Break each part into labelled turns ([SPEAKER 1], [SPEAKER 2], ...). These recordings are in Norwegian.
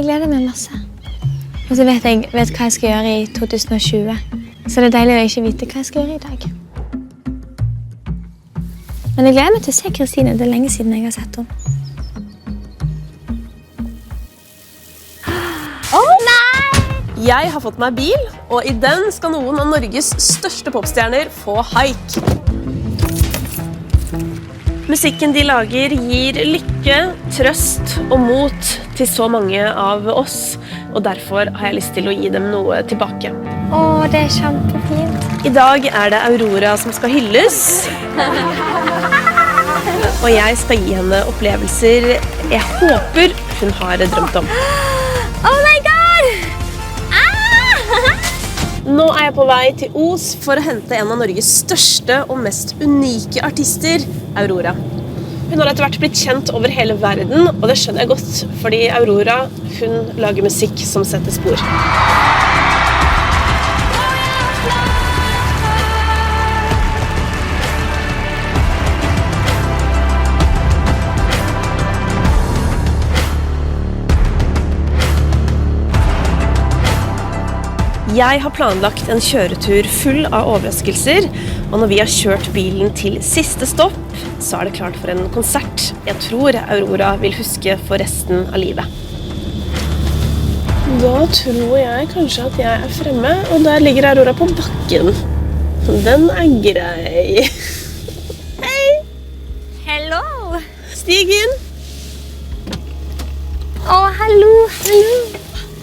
[SPEAKER 1] Jeg gleder meg masse. Og så vet jeg hva jeg skal gjøre i 2020. Så det er deilig å ikke vite hva jeg skal gjøre i dag. Men jeg gleder meg til å se Kristine. Det er lenge siden jeg har sett henne.
[SPEAKER 2] Jeg har fått meg bil, og i den skal noen av Norges største popstjerner få haik. Musikken de lager gir lykke, trøst og mot til så mange av oss, og derfor har jeg lyst til å gi dem noe tilbake.
[SPEAKER 1] Åh, det er kjempefint.
[SPEAKER 2] I dag er det Aurora som skal hylles, og jeg skal gi henne opplevelser jeg håper hun har drømt om.
[SPEAKER 1] Oh my god!
[SPEAKER 2] Nå er jeg på vei til Os for å hente en av Norges største og mest unike artister, Aurora. Hun har etter hvert blitt kjent over hele verden, og det skjønner jeg godt, fordi Aurora, hun lager musikk som setter spor. Jeg har planlagt en kjøretur full av overraskelser, og når vi har kjørt bilen til siste stopp, så er det klart for en konsert jeg tror Aurora vil huske for resten av livet. Da tror jeg kanskje at jeg er fremme, og der ligger Aurora på bakken. Den er grei. Hei!
[SPEAKER 1] Hello!
[SPEAKER 2] Stig inn!
[SPEAKER 1] Åh, hallo!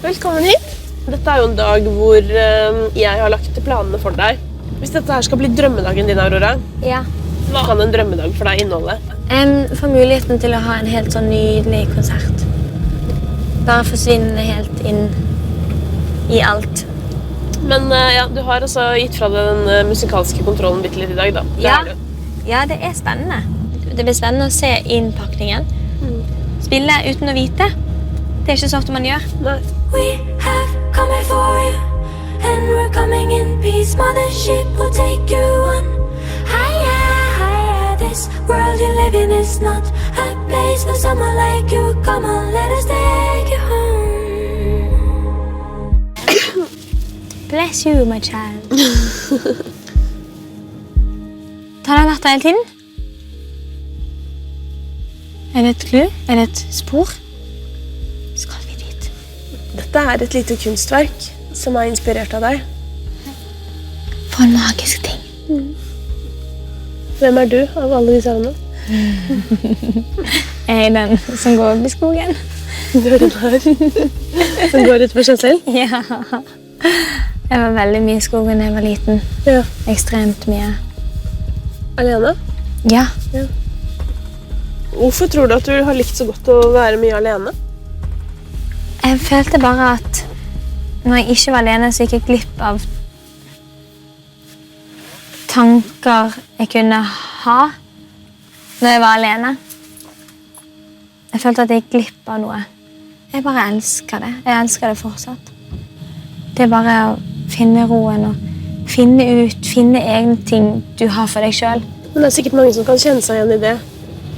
[SPEAKER 2] Velkommen hit. Dette er jo en dag hvor jeg har lagt planene for deg. Hvis dette her skal bli drømmedagen din, Aurora,
[SPEAKER 1] Ja.
[SPEAKER 2] hva kan en drømmedag for deg inneholde?
[SPEAKER 1] For muligheten til å ha en helt sånn nydelig konsert. Bare forsvinne helt inn i alt.
[SPEAKER 2] Men ja, du har altså gitt fra deg den musikalske kontrollen bitte litt i dag, da. Det har du.
[SPEAKER 1] Ja, det er spennende. Det blir spennende å se innpakningen. Spille uten å vite. Det er ikke så ofte man gjør.
[SPEAKER 2] Nei.
[SPEAKER 3] We have come for you, and we're coming in peace. Mothership will take you on higher, higher. This world you live in is not a place for someone like you. Come on, let us take you home.
[SPEAKER 1] Bless you, my child. Har han vært der hele tiden? Er det et klu? Er det et spor? Skal vi dit?
[SPEAKER 2] Dette er et lite kunstverk som er inspirert av deg.
[SPEAKER 1] For en magisk ting.
[SPEAKER 2] Hvem er du av alle disse andre?
[SPEAKER 1] Jeg er den som går opp i skogen.
[SPEAKER 2] Du er den her som går ut for seg selv?
[SPEAKER 1] Ja. Jeg var veldig mye i skogen da jeg var liten.
[SPEAKER 2] Ja.
[SPEAKER 1] Ekstremt mye.
[SPEAKER 2] Alene?
[SPEAKER 1] Ja.
[SPEAKER 2] Hvorfor tror du at du har likt så godt å være mye alene?
[SPEAKER 1] Jeg følte bare at når jeg ikke var alene, så gikk jeg glipp av tanker jeg kunne ha når jeg var alene. Jeg følte at jeg gikk glipp av noe. Jeg bare elsker det. Jeg elsker det fortsatt. Det er bare å finne roen og finne egne ting du har for deg selv.
[SPEAKER 2] Men det er sikkert mange som kan kjenne seg igjen i det.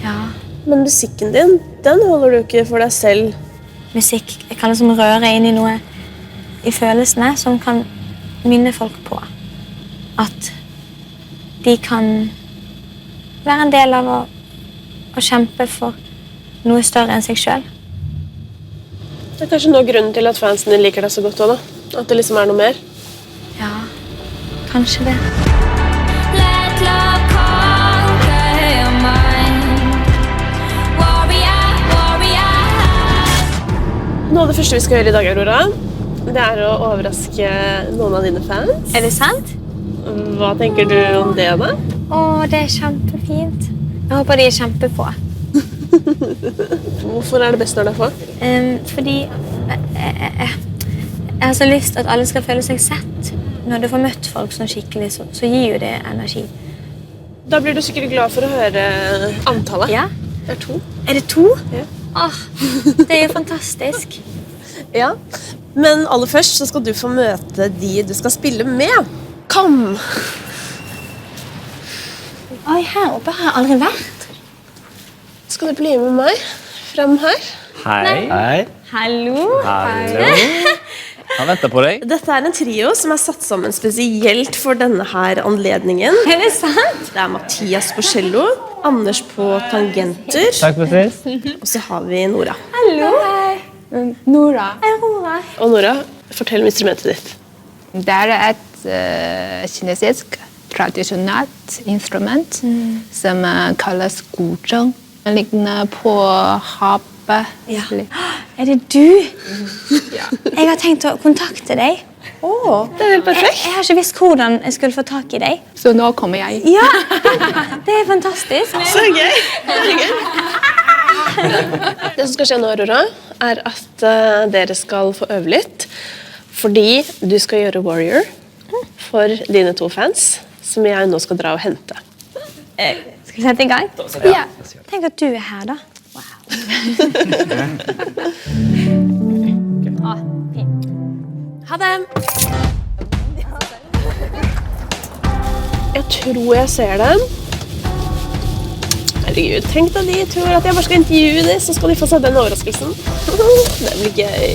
[SPEAKER 1] Ja,
[SPEAKER 2] Men musikken din, den holder du ikke for deg selv.
[SPEAKER 1] musikk kan liksom røre inn i noe i følelsene som kan minne folk på at de kan være en del av å kjempe for noe større enn seg selv.
[SPEAKER 2] Det er kanskje noe grunnen til at fansen din liker deg så godt også, da. At det liksom er noe mer.
[SPEAKER 1] Ja, kanskje det.
[SPEAKER 3] Let love conquer your mind. Warrior, warrior.
[SPEAKER 2] Noe av det første vi skal gjøre i dag, Aurora, det er å overraske noen av dine fans.
[SPEAKER 1] Er det sant?
[SPEAKER 2] Hva tenker du om det, da?
[SPEAKER 1] Åh, det er kjempefint. Jeg håper de er kjempepå.
[SPEAKER 2] Hvorfor er det best når det er få?
[SPEAKER 1] Fordi jeg har så lyst at alle skal føle seg sett. Når du får møtt folk sånn skikkelig, så gir jo det energi.
[SPEAKER 2] Da blir du sikkert glad for å høre antallet.
[SPEAKER 1] Ja?
[SPEAKER 2] Det er 2.
[SPEAKER 1] Er det 2?
[SPEAKER 2] Ja.
[SPEAKER 1] Åh, det er jo fantastisk.
[SPEAKER 2] Ja. Men aller først så skal du få møte de du skal spille med. Kom!
[SPEAKER 1] Oi, her oppe har jeg aldri vært.
[SPEAKER 2] Skal du bli med meg frem her?
[SPEAKER 4] Hei. Hei.
[SPEAKER 1] Hallo.
[SPEAKER 4] Hallo. Han venter på deg.
[SPEAKER 2] Dette er en trio som er satt sammen spesielt for denne her anledningen.
[SPEAKER 1] Er det sant?
[SPEAKER 2] Det er Mathias på cello, Anders på tangenter,
[SPEAKER 4] Takk for sist.
[SPEAKER 2] og så har vi Nora.
[SPEAKER 1] Hallo.
[SPEAKER 5] Nora.
[SPEAKER 1] Aurora.
[SPEAKER 2] Og Nora, fortell om instrumentet ditt.
[SPEAKER 5] Det er et kinesisk tradisjonelt instrument som kalles guzheng. Den ligner på harpe.
[SPEAKER 1] Ja. Er det du? Jeg har tenkt å kontakte deg.
[SPEAKER 2] Det er helt perfekt.
[SPEAKER 1] Jeg har ikke visst hvordan jeg skulle få tak i deg.
[SPEAKER 5] Så nå kommer jeg.
[SPEAKER 1] Ja, det er fantastisk.
[SPEAKER 2] Så gøy! Det som skal skje nå, Aurora, er at dere skal få øve litt. Fordi du skal gjøre Warrior for dine 2 fans, som jeg nå skal dra og hente.
[SPEAKER 1] Skal vi sette i gang?
[SPEAKER 4] Ja.
[SPEAKER 1] Tenk at du er her, da. Wow. Fint.
[SPEAKER 2] Ha det! Jeg tror jeg ser dem. Herregud, tenk da de tror at jeg bare skal intervjue dem, så skal de få seg den overraskelsen. Det blir gøy.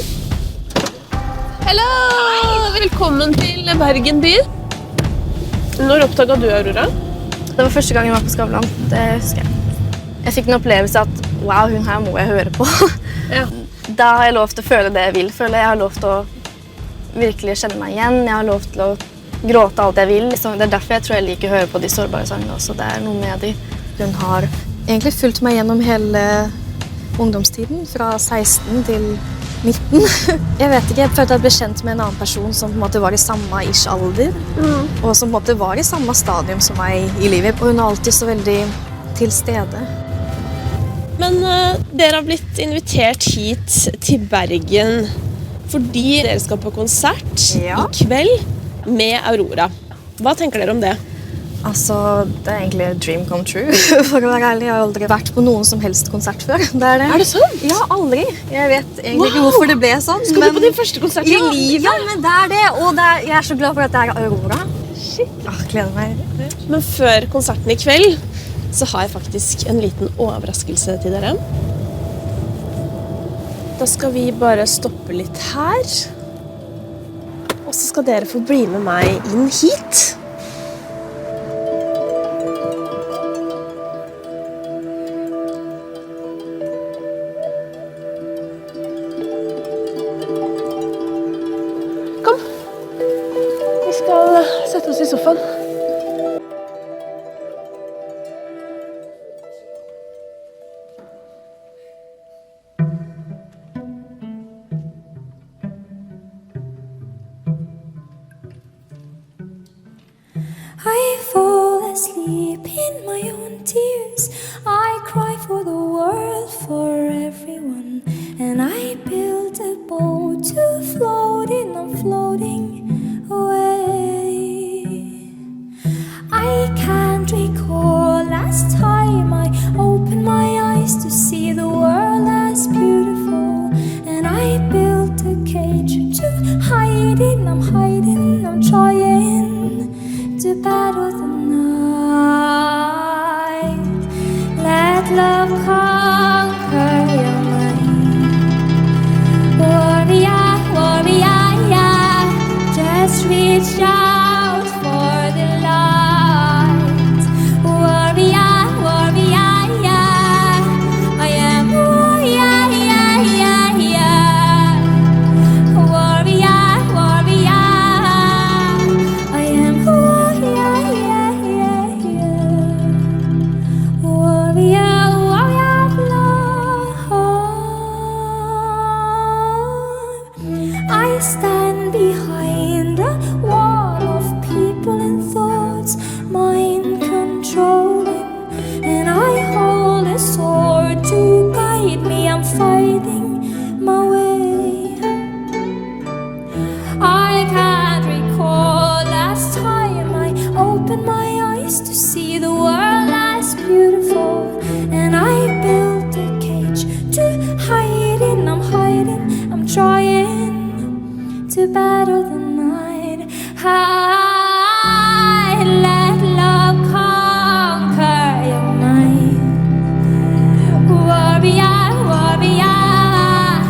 [SPEAKER 2] Hallo! Velkommen til Bergen by. Når oppdaget du Aurora?
[SPEAKER 6] Det var første gang jeg var på Skavlan, det husker jeg. Jeg fikk en opplevelse at, wow, hun her må jeg høre på.
[SPEAKER 2] Ja.
[SPEAKER 6] Da har jeg lov til å føle det jeg vil føle. Jeg har lov til å virkelig kjenne meg igjen. Jeg har lov til å gråte alt jeg vil. Så det er derfor jeg tror jeg liker å høre på de sårbare sangene også. Det er noe med de. Hun har egentlig fulgt meg gjennom hele ungdomstiden, fra 16 til 19. Jeg vet ikke, jeg følte at jeg ble kjent med en annen person som på en måte var i samme ish-alder, og som på en måte var i samme stadium som meg i livet. Og hun er alltid så veldig til stede.
[SPEAKER 2] Men dere har blitt invitert hit til Bergen fordi dere skal på konsert i kveld med Aurora. Hva tenker dere om det?
[SPEAKER 6] Altså, det er egentlig a dream come true, for å være ærlig. Jeg har aldri vært på noen som helst konsert før. Det er det.
[SPEAKER 2] Er det sant?
[SPEAKER 6] Ja, aldri. Jeg vet egentlig ikke hvorfor det ble sånn.
[SPEAKER 2] Skal du på din første konsert i livet?
[SPEAKER 6] Ja, men det er det. Og jeg er så glad for at det er Aurora. Shit. Gleder meg.
[SPEAKER 2] Men før konserten i kveld så har jeg faktisk en liten overraskelse til dere. Da skal vi bare stoppe litt her. Og så skal dere få bli med meg inn hit. Kom. Vi skal sette oss i sofaen.
[SPEAKER 3] I fall asleep in my own tears. I cry for the world, for everyone. And I build a boat to float in. I'm floating away. I can't recall last time I opened my eyes to see the world as beautiful. And I built a cage to hide in. I'm hiding, I'm trying to battle the night. Let love conquer your mind. Warrior, warrior, yeah. Just reach out for the light. Warrior, warrior, yeah. I am warrior, yeah, yeah, yeah. Warrior, warrior, I am warrior, yeah, yeah, yeah. Warrior, warrior of love. I stand behind a wall of people and thoughts, mind controlling, and I hold a sword to guide me. I'm fighting my way. I can't recall last time I opened my eyes to see the world as beautiful. And I built a cage to hide in. I'm hiding, I'm trying to battle the night. I let love conquer your mind. Warrior, warrior,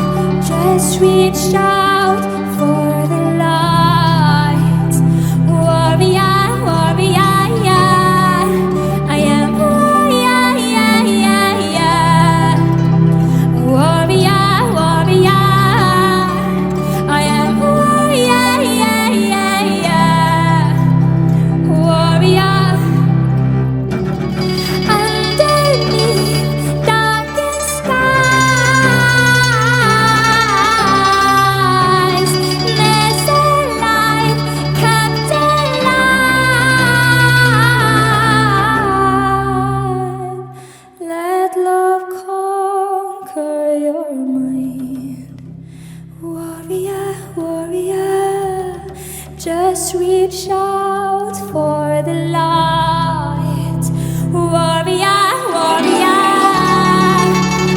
[SPEAKER 3] light. Warrior, warrior,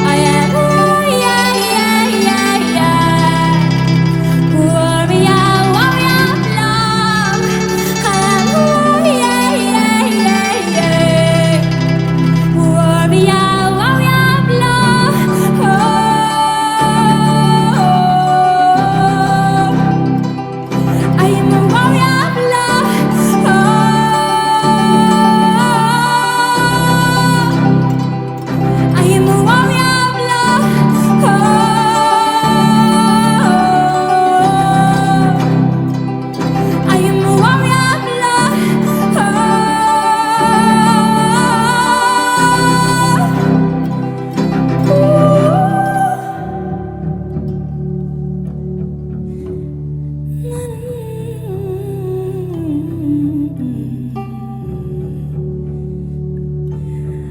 [SPEAKER 3] I am warrior, yeah, yeah, yeah. Warrior, warrior of love, I am warrior, yeah, yeah, yeah. Warrior, warrior of love, oh. I am a warrior of love, oh. I am a warrior of love, oh. I am a warrior of love, oh.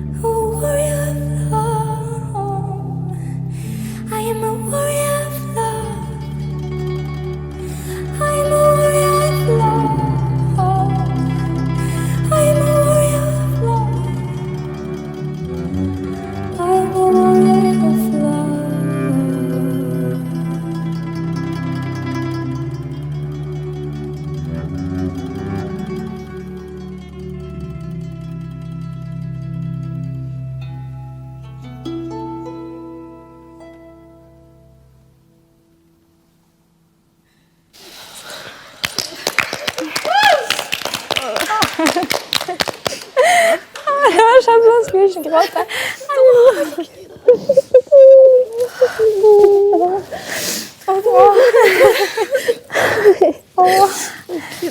[SPEAKER 3] A warrior of love. I am a warrior of love. I am a warrior of love. I am a warrior of love. I am a warrior of love.
[SPEAKER 1] Det var kjempevanskelig å ikke gråte.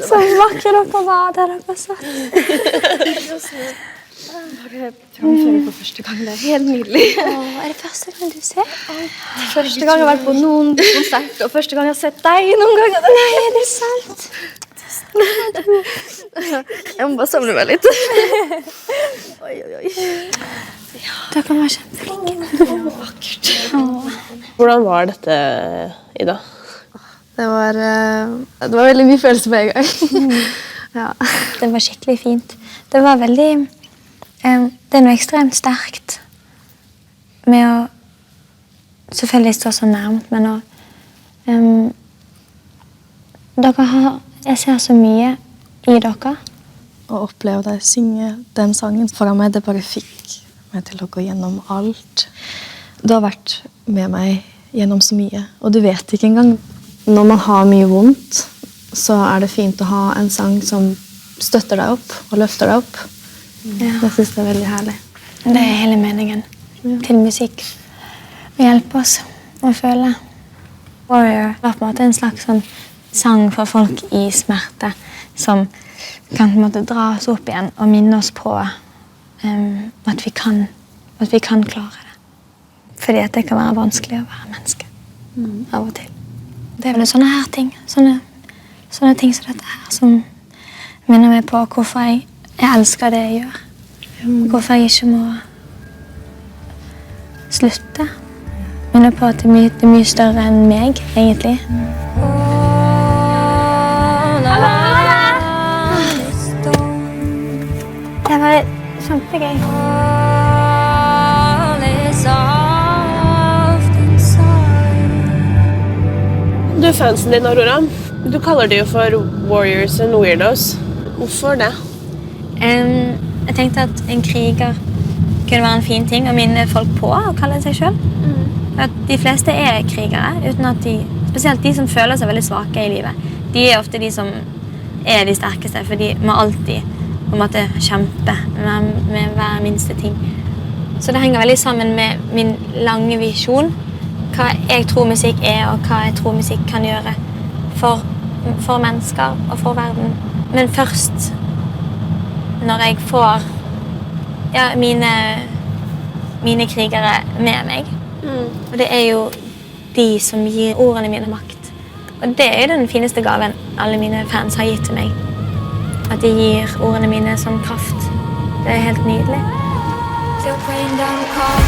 [SPEAKER 1] Så vakre dere var der dere satt.
[SPEAKER 6] Framfører for første gang. Det er helt nydelig.
[SPEAKER 1] Er det første gang du ser?
[SPEAKER 6] Første gang jeg har vært på noen konsert, og første gang jeg har sett deg noen ganger.
[SPEAKER 1] Nei, er det sant?
[SPEAKER 6] Jeg må bare samle meg litt. Oi, oi, oi.
[SPEAKER 1] Dere var kjempeflinke.
[SPEAKER 2] Hvordan var dette, Ida?
[SPEAKER 6] Det var veldig mye følelse på en gang. Ja.
[SPEAKER 1] Det var skikkelig fint. Det var veldig det er noe ekstremt sterkt med å selvfølgelig stå så nærmt, men å jeg ser så mye i dere.
[SPEAKER 6] Å oppleve deg synge den sangen foran meg, det bare fikk meg til å gå gjennom alt. Du har vært med meg gjennom så mye, og du vet ikke engang. Når man har mye vondt, så er det fint å ha en sang som støtter deg opp og løfter deg opp.
[SPEAKER 1] Ja.
[SPEAKER 6] Jeg synes det er veldig herlig.
[SPEAKER 1] Det er hele meningen til musikk. Å hjelpe oss å føle. Warrior var på en måte en slags sånn sang for folk i smerte som kan på en måte dra oss opp igjen og minne oss på at vi kan klare det. Fordi at det kan være vanskelig å være menneske av og til. Det er vel sånne her ting, sånne ting som dette her, som minner meg på hvorfor jeg elsker det jeg gjør. Hvorfor jeg ikke må slutte. Minner på at det er mye større enn meg, egentlig. Det var kjempegøy.
[SPEAKER 2] Du er fansen din, Aurora. Du kaller det jo for warriors and weirdos. Hvorfor det?
[SPEAKER 1] Jeg tenkte at en kriger kunne være en fin ting å minne folk på å kalle seg selv. At de fleste er krigere, uten at spesielt de som føler seg veldig svake i livet. De er ofte de som er de sterkeste, for de må alltid på en måte kjempe med hver minste ting. Så det henger veldig sammen med min lange visjon, hva jeg tror musikk er, og hva jeg tror musikk kan gjøre for mennesker og for verden. Men først når jeg får mine krigere med meg. Og det er jo de som gir ordene mine makt. Og det er den fineste gaven alle mine fans har gitt til meg. At de gir ordene mine som kraft. Det er helt nydelig.
[SPEAKER 3] Till rain down come.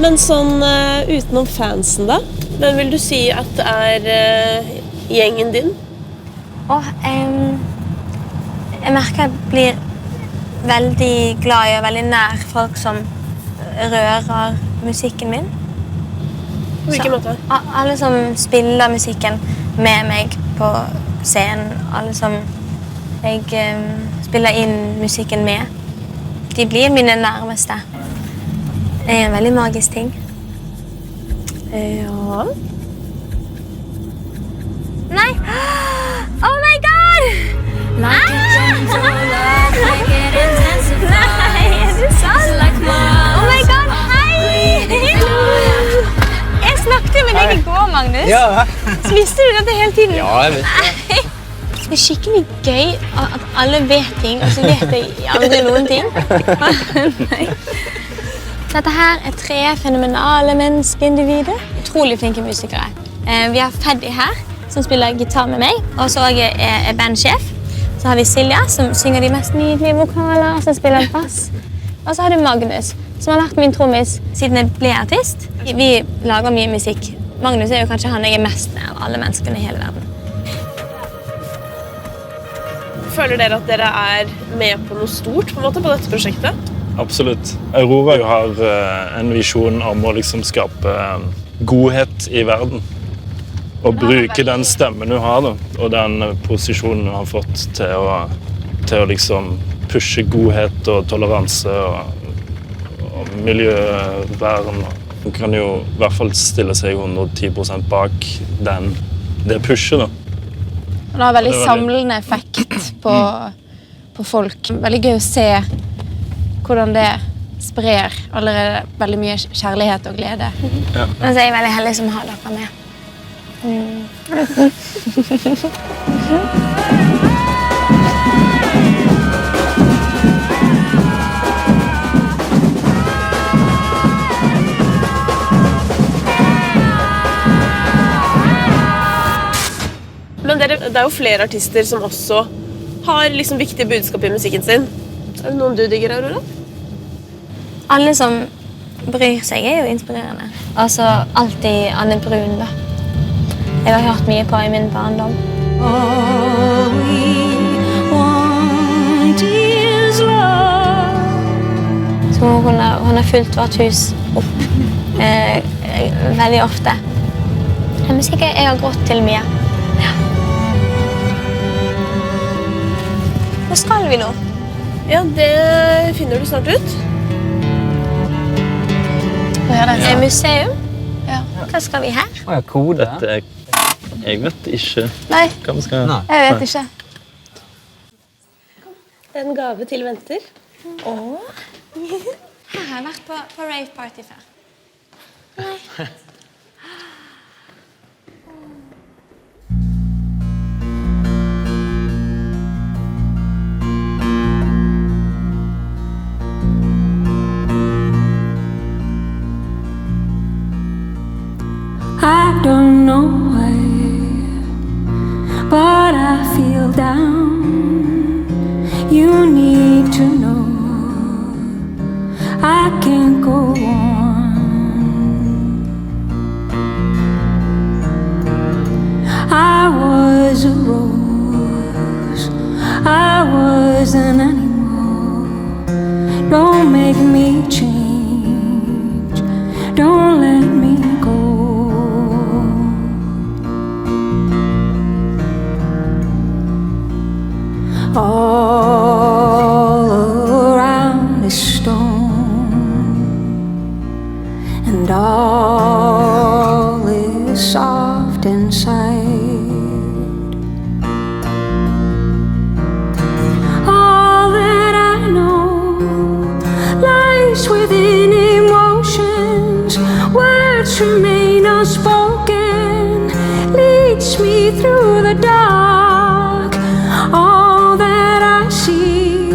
[SPEAKER 2] Men sånn utenom fansen da, hvem vil du si at gjengen din?
[SPEAKER 1] Jeg merker jeg blir veldig glad i og veldig nær folk som rører musikken min.
[SPEAKER 2] På hvilken måte?
[SPEAKER 1] Alle som spiller musikken med meg på scenen, alle som jeg spiller inn musikken med, de blir mine nærmeste. Det en veldig magisk ting.
[SPEAKER 2] Ja.
[SPEAKER 1] Nei! Oh my god! Nei! Nei, er det sant? Oh my god, hei! Jeg snakket med deg i går, Magnus.
[SPEAKER 4] Ja.
[SPEAKER 1] Så visste du dette hele tiden?
[SPEAKER 4] Ja, jeg vet.
[SPEAKER 1] Det skikkelig gøy at alle vet ting, og så vet jeg aldri noen ting. Nei. Dette her 3 fenomenale menneskeindivider. Utrolig flinke musikere. Vi har Freddy her, som spiller gitar med meg, og så er bandsjef. Så har vi Silja, som synger de mest nydelige vokaler, og som spiller bass. Og så har du Magnus, som har vært min trommis siden jeg ble artist. Vi lager mye musikk. Magnus er jo kanskje han jeg er mest med av alle menneskene i hele verden.
[SPEAKER 2] Føler dere at dere med på noe stort på dette prosjektet?
[SPEAKER 7] Absolutt. Aurora har en visjon om å liksom skape godhet i verden. Og bruke den stemmen hun har, da, og den posisjonen hun har fått til å liksom pushe godhet og toleranse og miljøvern. Hun kan jo i hvert fall stille seg 110% bak det pushet, da.
[SPEAKER 8] Det har veldig samlende effekt på folk. Veldig gøy å se hvordan det sprer allerede veldig mye kjærlighet og glede.
[SPEAKER 1] Ja. Men så er jeg veldig heldig som har dere med.
[SPEAKER 2] Men det jo flere artister som også har liksom viktige budskap i musikken sin. Det noen du digger, Aurora?
[SPEAKER 1] Alle som bryr seg jo inspirerende. Altså alltid Anne Brun, da. Jeg har hørt mye på i min barndom. All we want is love. Så hun har fulgt vårt hus opp veldig ofte. Det musikk jeg har grått til mye. Ja. Hvor skal vi nå?
[SPEAKER 2] Ja, det finner du snart ut.
[SPEAKER 1] Museum? Ja. Hva skal vi her?
[SPEAKER 4] Kode. Jeg vet ikke
[SPEAKER 8] Nei,
[SPEAKER 4] hva vi skal.
[SPEAKER 8] jeg vet ikke.
[SPEAKER 2] En gave til venter.
[SPEAKER 1] Her har jeg vært på rave party før. Nei.
[SPEAKER 3] I don't know why, but I feel down. You need to know I can't go on. I was a rose, I was an animal. Don't make me change, don't let me go. All around is stone, and all is soft inside. All that I know lies within emotions. Words remain unspoken, leads me through the dark. All that I see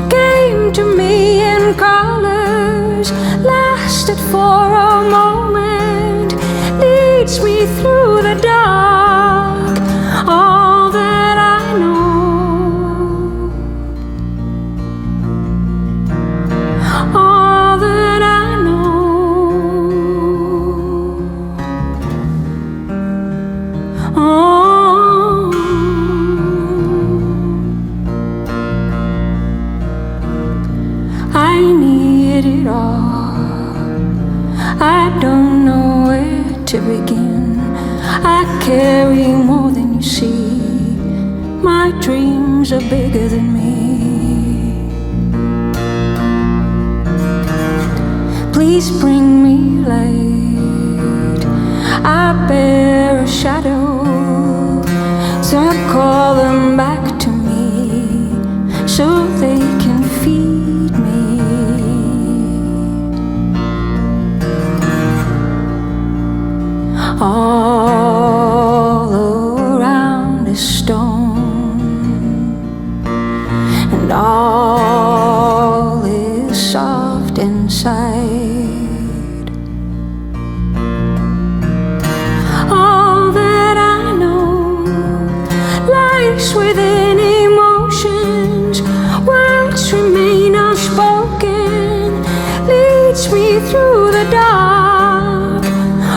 [SPEAKER 3] came to me in colors, lasted for a moment, leads me through the dark. All that I know, all that I know. I need it all. I don't know where to begin. I carry more than you see. My dreams are bigger than me. Please bring me light. I bear a shadow, so I call them back to me, so they can feed me. All around is stone, and all is soft inside. All that I know lies within emotions. Words remain unspoken, leads me through the dark.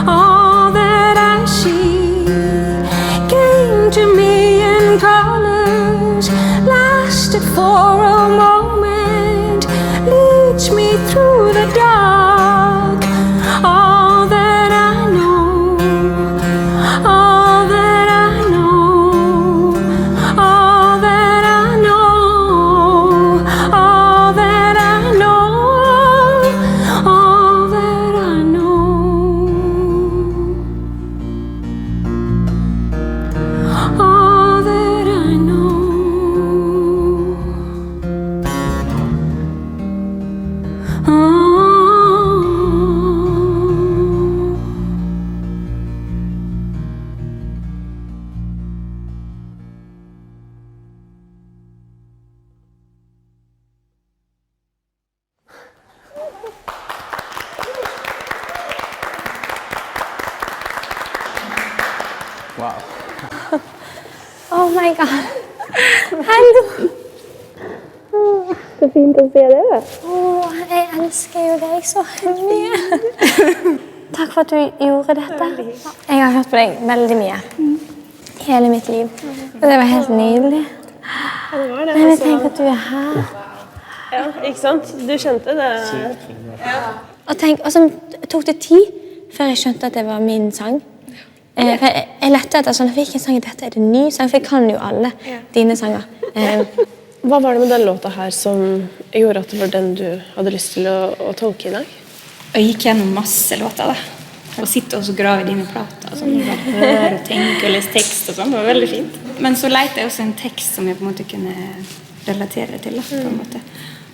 [SPEAKER 3] All that I see came to me in colors, lasted for a moment, leads me through the dark. All that I know, all that I know, all that I know, all that I know, all that I know, all that I know.
[SPEAKER 1] Oh my god. Hallo.
[SPEAKER 2] Så fint å se det.
[SPEAKER 1] Åh, jeg elsker jo deg så mye. Takk for at du gjorde dette. Jeg har hørt på deg veldig mye. Hele mitt liv. Og det var helt nydelig.
[SPEAKER 2] Ja, det var det.
[SPEAKER 1] Men jeg tenker at du er her.
[SPEAKER 2] Ja, ikke sant? Du skjønte det.
[SPEAKER 1] Og så tok det tid før jeg skjønte at det var min sang. For jeg lette etter sånn, hvilken sang er dette? Er det ny sang? For jeg kan jo alle dine sanger.
[SPEAKER 2] Hva var det med den låta her som gjorde at det var den du hadde lyst til å tolke i dag?
[SPEAKER 9] Jeg gikk gjennom masse låter da. Og sitte og grave i dine plater. Sånn, bare høre og tenke og lese tekst og sånn. Det var veldig fint. Men så lette jeg også en tekst som jeg på en måte kunne relatere til. Da, på en måte.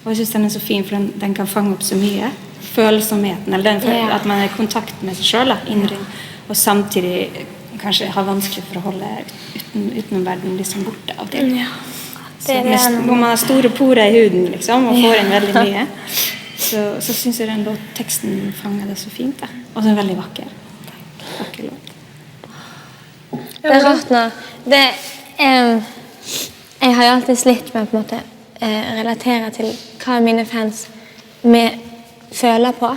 [SPEAKER 9] Og jeg synes den er så fin, for den kan fange opp så mye. Følsomheten, eller den, at man er i kontakt med seg selv, innrøm, og samtidig kanskje har vanskelig for å holde utenom verden liksom borte av det. Når man har store porer i huden liksom, og får inn veldig mye, så synes jeg den teksten fanger det så fint. Da. Og så er den veldig vakker. Vakker låt.
[SPEAKER 1] Det er rart nå. Jeg har jo alltid slitt med å på en måte relatere til hva mine fans føler på.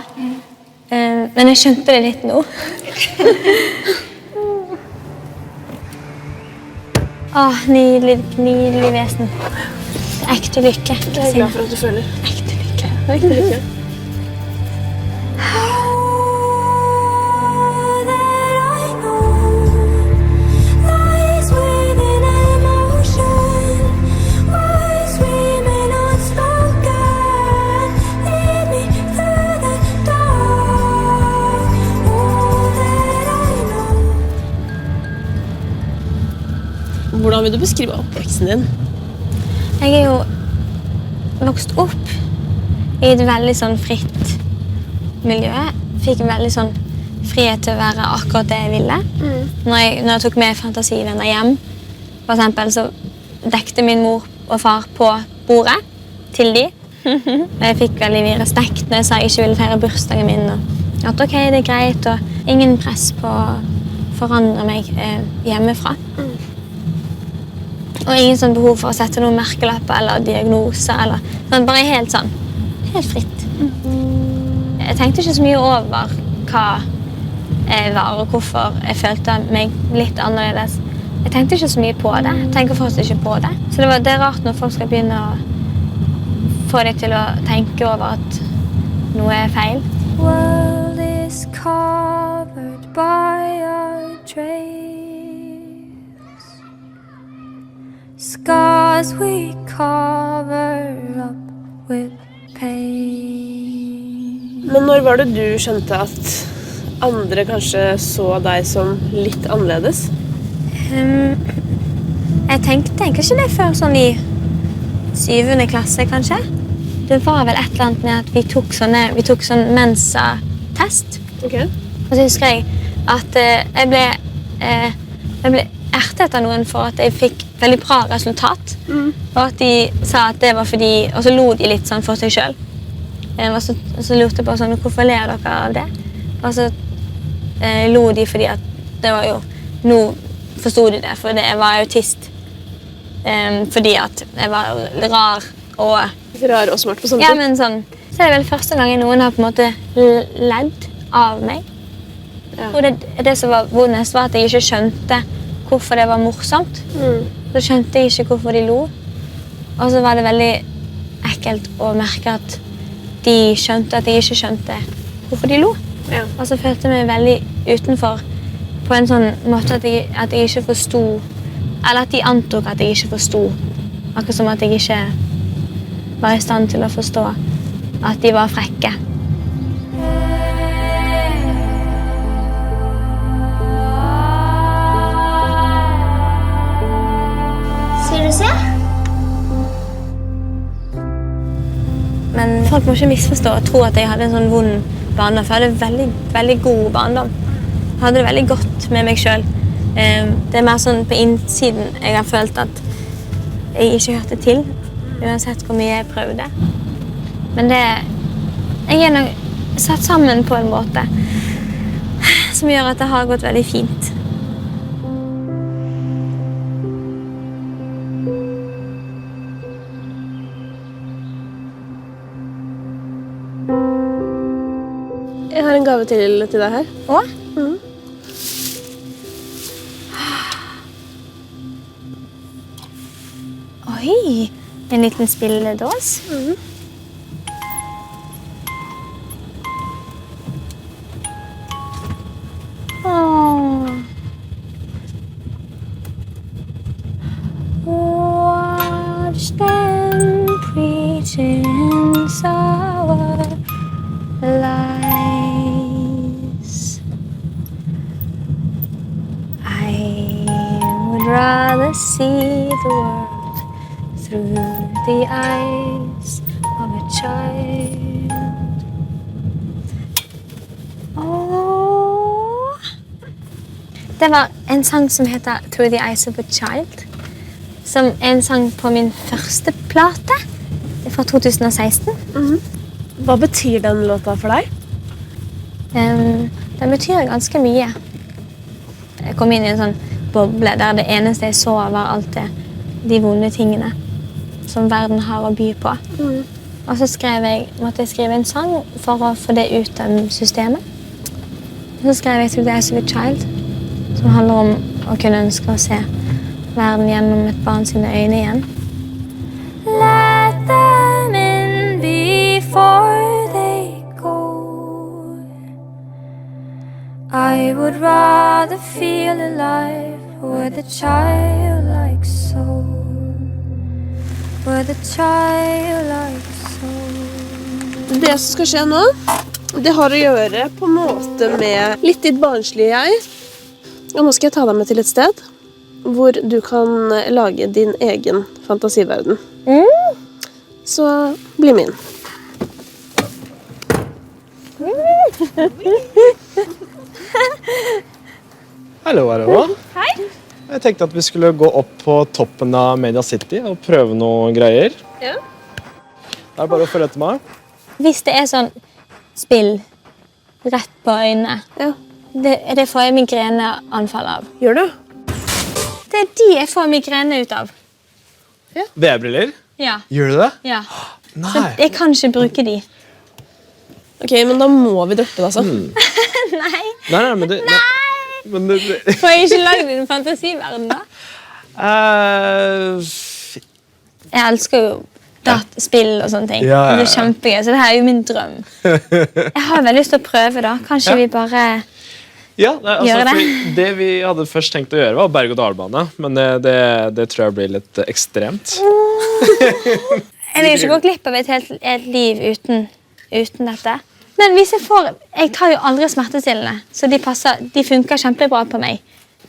[SPEAKER 1] Men jeg skjønte det litt nå. Nydelig, nydelig vesen. Ekte lykke.
[SPEAKER 2] Jeg er glad for at du føler.
[SPEAKER 1] Ekte lykke.
[SPEAKER 2] Ekte lykke. Hvordan vil du beskrive oppveksten din?
[SPEAKER 1] Jeg er jo vokst opp i et veldig sånn fritt miljø. Fikk veldig sånn frihet til å være akkurat det jeg ville. Når jeg tok med fantasivenner hjem, for eksempel, så dekte min mor og far på bordet til de. Jeg fikk veldig mye respekt når jeg sa jeg ikke ville feire bursdagen min. Og at ok, det er greit, og ingen press på å forandre meg hjemmefra. Og ingen sånn behov for å sette noen merkelapper eller diagnoser, eller sånn, bare helt fritt. Jeg tenkte ikke så mye over hva jeg var, og hvorfor jeg følte meg litt annerledes. Jeg tenkte ikke så mye på det. Jeg tenker fortsatt ikke på det. Så det er rart når folk skal begynne å få deg til å tenke over at noe feil.
[SPEAKER 3] World is covered by our trails, scars we cover up with pain.
[SPEAKER 2] Men når var det du skjønte at andre kanskje så deg som litt annerledes?
[SPEAKER 1] Jeg tenkte egentlig ikke det før sånn i 7. klasse, kanskje. Det var vel et eller annet med at vi tok sånn Mensa-test.
[SPEAKER 2] Ok.
[SPEAKER 1] Og så husker jeg at jeg ble ertet av noen for at jeg fikk veldig bra resultat. Og at de sa at det var fordi, og så lo de litt sånn for seg selv. Og så lurte jeg på sånn, hvorfor ler dere av det? Og så lo de fordi at det var jo, nå forstod de det, for jeg var autist. Fordi at jeg var rar og
[SPEAKER 2] smart på samme tid.
[SPEAKER 1] Ja, men sånn, så er det vel første gangen noen har på en måte ledd av meg.
[SPEAKER 2] Ja.
[SPEAKER 1] Og det som var vondest var at jeg ikke skjønte hvorfor det var morsomt. Så skjønte jeg ikke hvorfor de lo. Og så var det veldig ekkelt å merke at de skjønte at jeg ikke skjønte hvorfor de lo.
[SPEAKER 2] Ja.
[SPEAKER 1] Og så følte jeg meg veldig utenfor på en sånn måte at jeg ikke forstod, eller at de antok at jeg ikke forstod. Akkurat som at jeg ikke var i stand til å forstå at de var frekke.
[SPEAKER 3] Sier du se?
[SPEAKER 1] Men folk må ikke misforstå og tro at jeg hadde en sånn vond barndom, for jeg hadde veldig, veldig god barndom. Jeg hadde det veldig godt med meg selv. Det er mer sånn på innsiden jeg har følt at jeg ikke hørte til, uansett hvor mye jeg prøvde. Men jeg er nok satt sammen på en måte som gjør at det har gått veldig fint.
[SPEAKER 2] Jeg har en gave til deg her.
[SPEAKER 1] Å? Oi, en liten spilledås. Watch them preaching sour lies. I would rather see the world through the eyes of a child. Åh. Det var en sang som heter Through the Eyes of a Child, som er en sang på min første plate fra 2016.
[SPEAKER 2] Hva betyr den låta for deg?
[SPEAKER 1] Den betyr ganske mye. Jeg kom inn i en sånn boble der det eneste jeg så var alt de vonde tingene som verden har å by på. Og så måtte jeg skrive en sang for å få det ut av systemet. Og så skrev jeg Through the Eyes of a Child, som handler om å kunne ønske å se verden gjennom et barn sine øyne igjen.
[SPEAKER 3] Let them in before they go. I would rather feel alive with a childlike soul. With a childlike soul.
[SPEAKER 2] Det som skal skje nå, det har å gjøre på en måte med litt ditt barnslige jeg. Og nå skal jeg ta deg med til et sted hvor du kan lage din egen fantasiverden. Så bli min.
[SPEAKER 10] Hallo, hallo.
[SPEAKER 1] Hei.
[SPEAKER 10] Jeg tenkte at vi skulle gå opp på toppen av Media City og prøve noen greier.
[SPEAKER 2] Ja.
[SPEAKER 10] Det er bare å følge etter meg.
[SPEAKER 1] Hvis det er sånn spill rett på øynene, det får jeg migreneanfall av.
[SPEAKER 2] Gjør du?
[SPEAKER 1] Det er de jeg får migrene ut av.
[SPEAKER 10] VR-briller?
[SPEAKER 1] Ja.
[SPEAKER 10] Gjør du det?
[SPEAKER 1] Ja.
[SPEAKER 10] Nei.
[SPEAKER 1] Så jeg kan ikke bruke de.
[SPEAKER 2] Ok, men da må vi droppe det, altså.
[SPEAKER 1] Nei.
[SPEAKER 10] Nei, men det... Men det
[SPEAKER 1] Får jeg ikke lagd en fantasiverden, da? Jeg elsker jo spill og sånne ting.
[SPEAKER 10] Ja.
[SPEAKER 1] Det er kjempegøy, så det her er jo min drøm. Jeg har veldig lyst til å prøve da. Kanskje vi bare
[SPEAKER 10] Ja, altså,
[SPEAKER 1] gjør det.
[SPEAKER 10] fordi det vi hadde først tenkt å gjøre var berg-og-dal-bane, men det tror jeg blir litt ekstremt.
[SPEAKER 1] Jeg vil ikke gå glipp av et liv uten dette. Men hvis jeg tar jo aldri smertestillende, så de funker kjempebra på meg.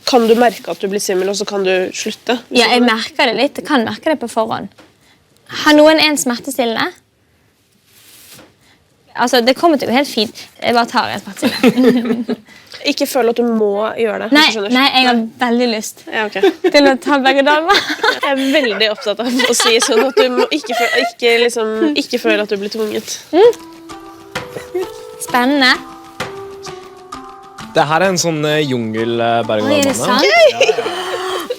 [SPEAKER 2] Kan du merke at du blir svimmel, og så kan du slutte?
[SPEAKER 1] Ja, jeg merker det litt. Jeg kan merke det på forhånd. Har noen en smertestillende? Altså, det kommer til å gå helt fint. Jeg bare tar en smertestillende.
[SPEAKER 2] Ikke føl at du må gjøre det.
[SPEAKER 1] Nei, jeg har veldig lyst
[SPEAKER 2] Ja, ok.
[SPEAKER 1] til å ta begge damer.
[SPEAKER 2] Jeg er veldig opptatt av å si sånn at du må ikke føle at du blir tvunget.
[SPEAKER 1] Spennende.
[SPEAKER 10] Det her er en sånn
[SPEAKER 1] Oi, er det
[SPEAKER 10] jungel-berg-og-dal-bane.
[SPEAKER 1] sant?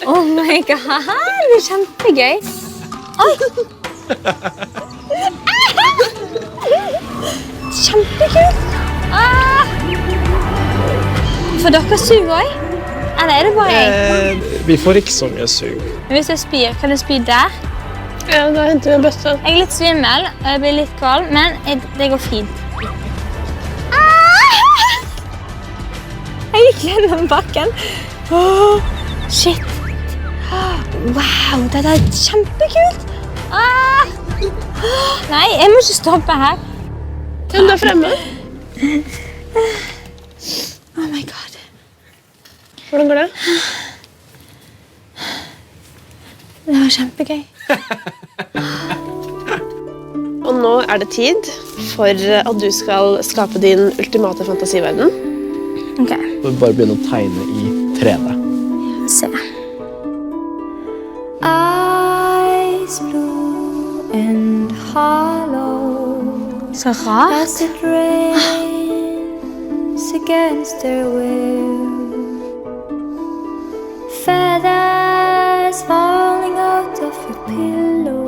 [SPEAKER 1] Oh my god, det er kjempegøy. Oi! Kjempekult! Får dere sug også? Eller er det bare jeg?
[SPEAKER 10] Vi får ikke så mye sug.
[SPEAKER 1] Men hvis jeg spyr, kan jeg spy der?
[SPEAKER 2] Ja, da henter vi en bøtte.
[SPEAKER 1] Jeg er litt svimmel, og jeg blir litt kald, men det går fint. Jeg gikk gjennom bakken. Shit. Wow, dette er kjempekult. Nei, jeg må ikke stoppe her.
[SPEAKER 2] Den der fremme.
[SPEAKER 1] Oh my god.
[SPEAKER 2] Hvordan går det?
[SPEAKER 1] Det var kjempegøy.
[SPEAKER 2] Og nå er det tid for at du skal skape din ultimate fantasiverden.
[SPEAKER 1] Ok,
[SPEAKER 10] Så vi bare begynner å tegne i 3D.
[SPEAKER 1] se.
[SPEAKER 3] Eyes blue and hollow
[SPEAKER 1] Så rart.
[SPEAKER 3] as it rains against their will. Feathers falling out of your pillow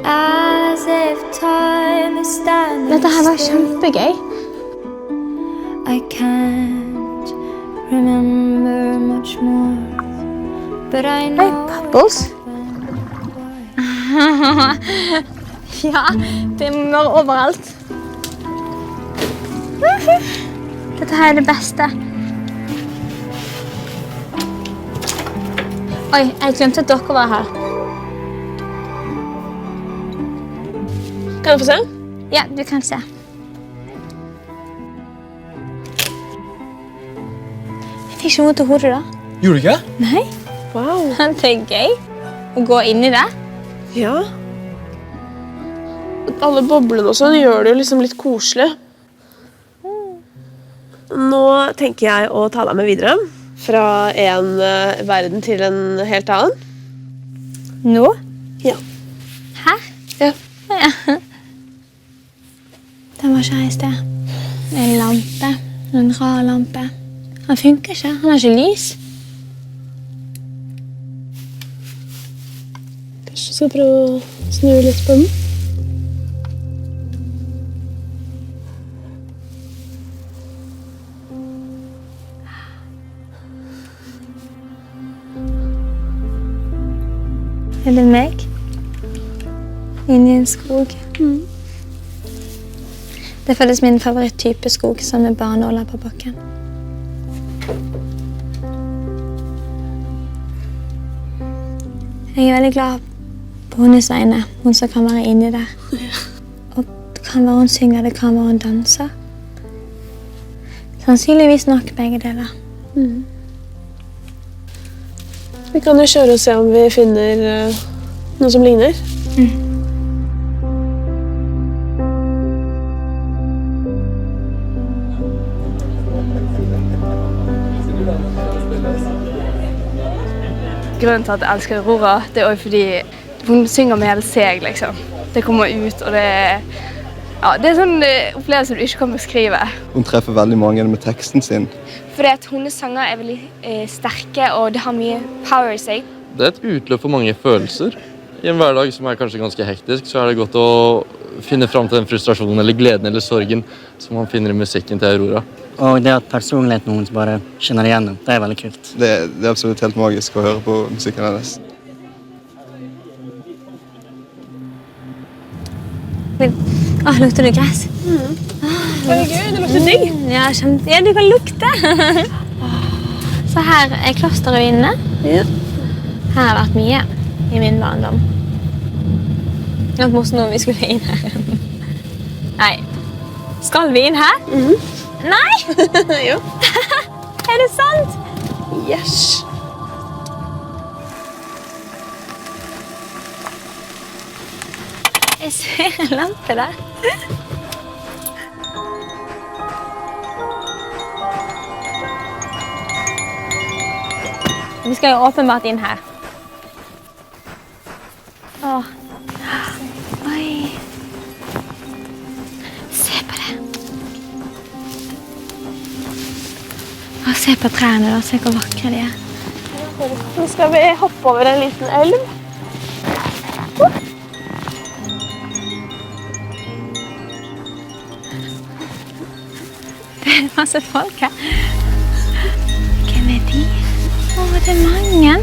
[SPEAKER 3] as if time is standing
[SPEAKER 1] Dette her var
[SPEAKER 3] still.
[SPEAKER 1] kjempegøy.
[SPEAKER 3] I can't remember much more, but I
[SPEAKER 1] Oi,
[SPEAKER 3] know
[SPEAKER 1] bubbles. Ja, det må være overalt. Dette her er det beste. Oi, jeg glemte at dere var her.
[SPEAKER 2] Kan jeg få se?
[SPEAKER 1] Ja, du kan se. Jeg fikk ikke vondt i hodet da.
[SPEAKER 10] Gjorde du ikke?
[SPEAKER 1] Nei.
[SPEAKER 2] Wow.
[SPEAKER 1] Det er gøy å gå inn i det.
[SPEAKER 2] Ja. Alle boblene og sånn gjør det jo liksom litt koselig. Nå tenker jeg å ta deg med videre fra en verden til en helt annen.
[SPEAKER 1] Nå?
[SPEAKER 2] Ja.
[SPEAKER 1] Her?
[SPEAKER 2] Ja.
[SPEAKER 1] Ja. Den var ikke her i sted. En lampe. En rar lampe. Han funker ikke. Han har ikke lys.
[SPEAKER 2] Kanskje skal prøve å snu litt på den.
[SPEAKER 1] Er det meg? Inni en skog. Det er faktisk min favoritttype skog, som med barnåler på bakken. Jeg er veldig glad på hennes vegne, hun som kan være inni der. Og det kan være hun synger, det kan være hun danser. Sannsynligvis nok begge deler.
[SPEAKER 2] Vi kan jo kjøre og se om vi finner noe som ligner.
[SPEAKER 6] Grunnen til at jeg elsker Aurora, det er også fordi hun synger med hele seg, liksom. Det kommer ut, og det er sånn opplevelse du ikke kan beskrive.
[SPEAKER 11] Hun treffer veldig mange med teksten sin.
[SPEAKER 6] Fordi at hennes sanger er veldig sterke, og det har mye power i seg.
[SPEAKER 12] Det er et utløp for mange følelser. I en hverdag som er kanskje ganske hektisk, så er det godt å finne fram til den frustrasjonen eller gleden eller sorgen som man finner i musikken til Aurora.
[SPEAKER 13] Og det at personligheten hennes bare kjenner igjennom, det er veldig kult.
[SPEAKER 11] Det er absolutt helt magisk å høre på musikken hennes.
[SPEAKER 1] Lukter det gress?
[SPEAKER 2] Herregud, det lukter digg.
[SPEAKER 1] Ja, ja, du kan lukte. Så her klosterruinene. Her har det vært mye i min barndom. Det var morsomt om vi skulle inn her. Nei. Skal vi inn her? Nei!
[SPEAKER 2] Jo.
[SPEAKER 1] Er det sant?
[SPEAKER 2] Yes.
[SPEAKER 1] Jeg ser en lampe der. Vi skal jo åpenbart inn her. Åh. Oi. Se på det. Se på trærne da, se hvor vakre de er.
[SPEAKER 2] Nå skal vi hoppe over en liten elv.
[SPEAKER 1] Det er masse folk her. Hvem er de? Det er mange.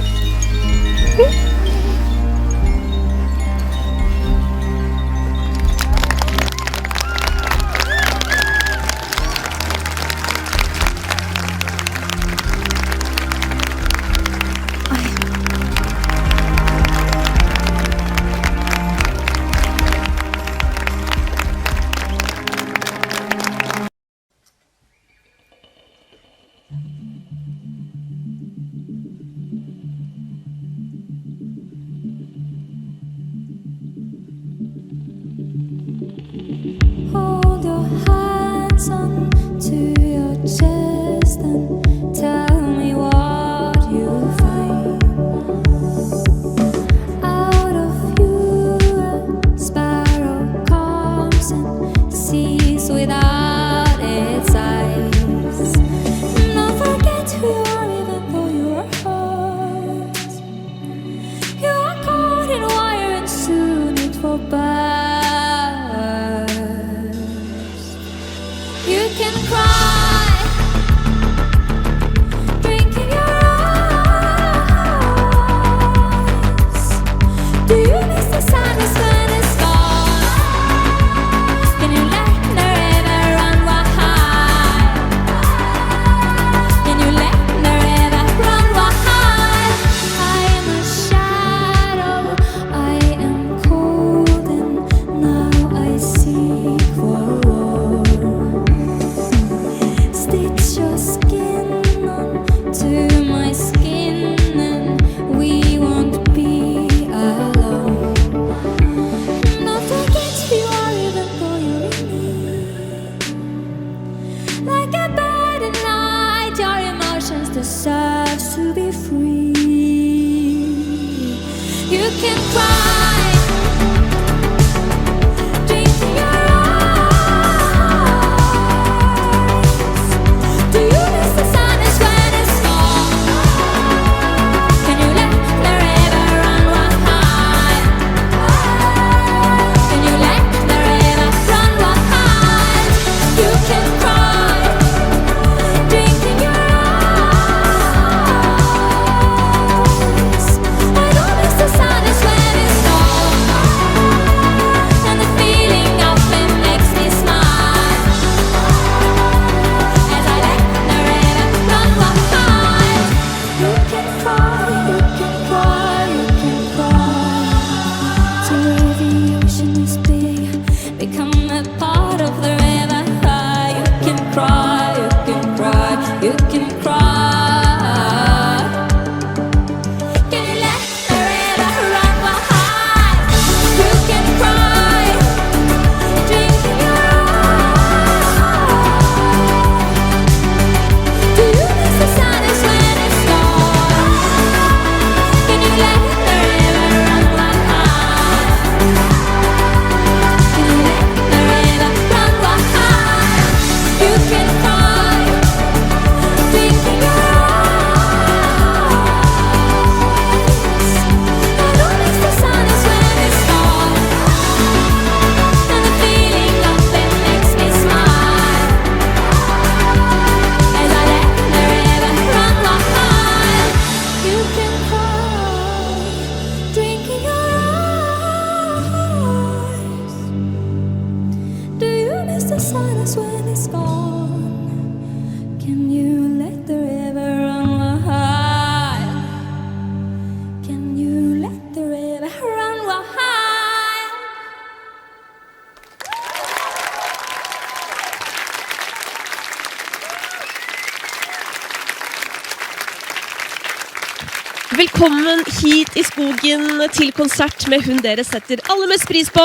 [SPEAKER 2] Velkommen hit i skogen til konsert med hun dere setter aller mest pris på,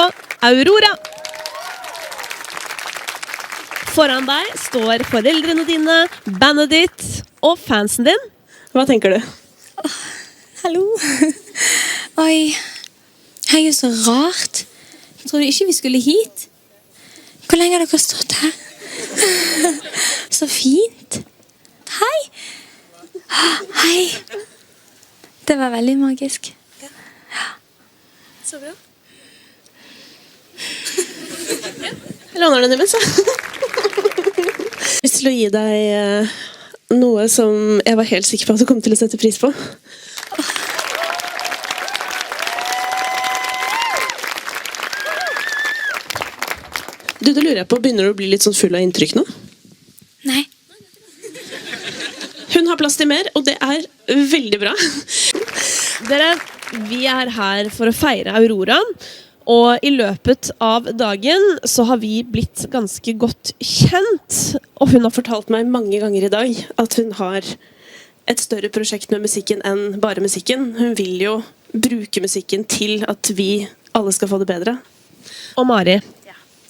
[SPEAKER 2] Aurora. Foran deg står foreldrene dine, bandet ditt og fansen din. Hva tenker du?
[SPEAKER 14] Hallo. Oi, hei, så rart. Jeg trodde ikke vi skulle hit. Hvor lenge har dere stått her? Så fint. Hei. Hei. Det var veldig magisk.
[SPEAKER 2] Så bra. Jeg låner den imens. Jeg har lyst til å gi deg noe som jeg var helt sikker på at du kom til å sette pris på. Du, da lurer jeg på, begynner du å bli litt sånn full av inntrykk nå?
[SPEAKER 14] Nei.
[SPEAKER 2] Hun har plass til mer, og det er veldig bra. Dere, vi er her for å feire Aurora, og i løpet av dagen så har vi blitt ganske godt kjent, og hun har fortalt meg mange ganger i dag at hun har et større prosjekt med musikken enn bare musikken. Hun vil jo bruke musikken til at vi alle skal få det bedre. Og Mari,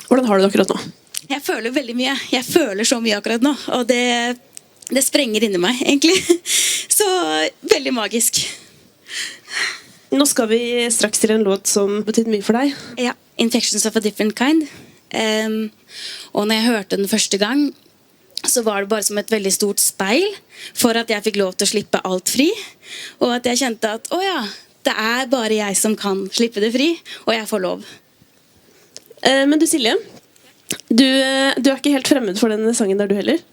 [SPEAKER 2] hvordan har du det akkurat nå?
[SPEAKER 15] Jeg føler veldig mye. Jeg føler så mye akkurat nå, og det sprenger inni meg, egentlig. Så veldig magisk.
[SPEAKER 2] Nå skal vi straks til en låt som betyr mye for deg.
[SPEAKER 15] Ja, Infections of a Different Kind. Og når jeg hørte den første gang, så var det bare som et veldig stort speil for at jeg fikk lov til å slippe alt fri. Og at jeg kjente at, åja, det er bare jeg som kan slippe det fri, og jeg får lov.
[SPEAKER 2] Men du, Silje, du er ikke helt fremmed for denne sangen der du heller?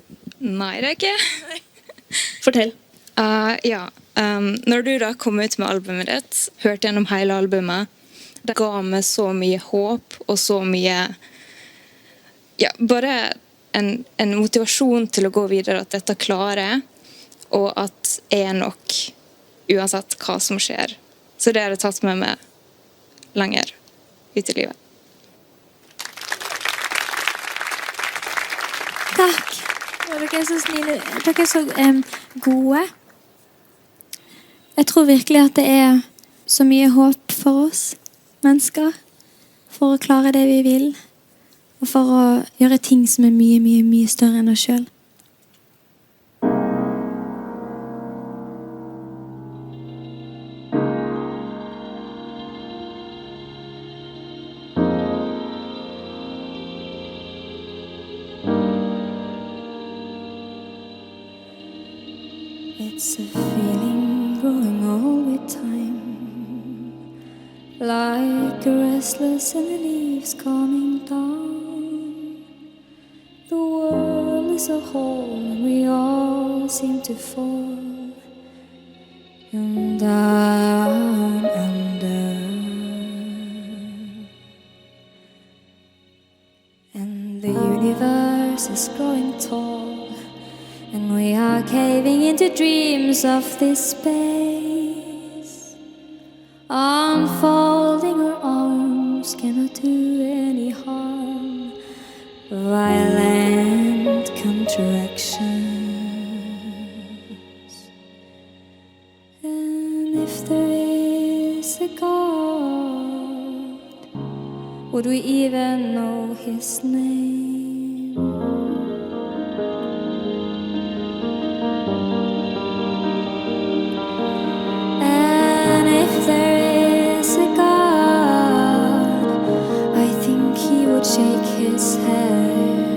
[SPEAKER 16] Nei, det er ikke.
[SPEAKER 2] Fortell.
[SPEAKER 16] Når du da kom ut med albumet ditt, hørte gjennom hele albumet, det ga meg så mye håp og så mye, bare en motivasjon til å gå videre, at dette klarer jeg, og at jeg er nok uansett hva som skjer. Så det har jeg tatt med meg lenger ut i livet.
[SPEAKER 14] Takk. Dere er så snille. Dere er så gode. Jeg tror virkelig at det er så mye håp for oss mennesker, for å klare det vi vil, og for å gjøre ting som er mye, mye, mye større enn oss selv. It's a feeling growing all with time, like a restless in the leaves coming down. The world is a hole and we all seem to fall and down under. And the universe is growing tall, and we are caving into dreams of this space. Unfolding our arms cannot do any harm. Violent contractions. And if there is a God, would we even know his name? Shake his head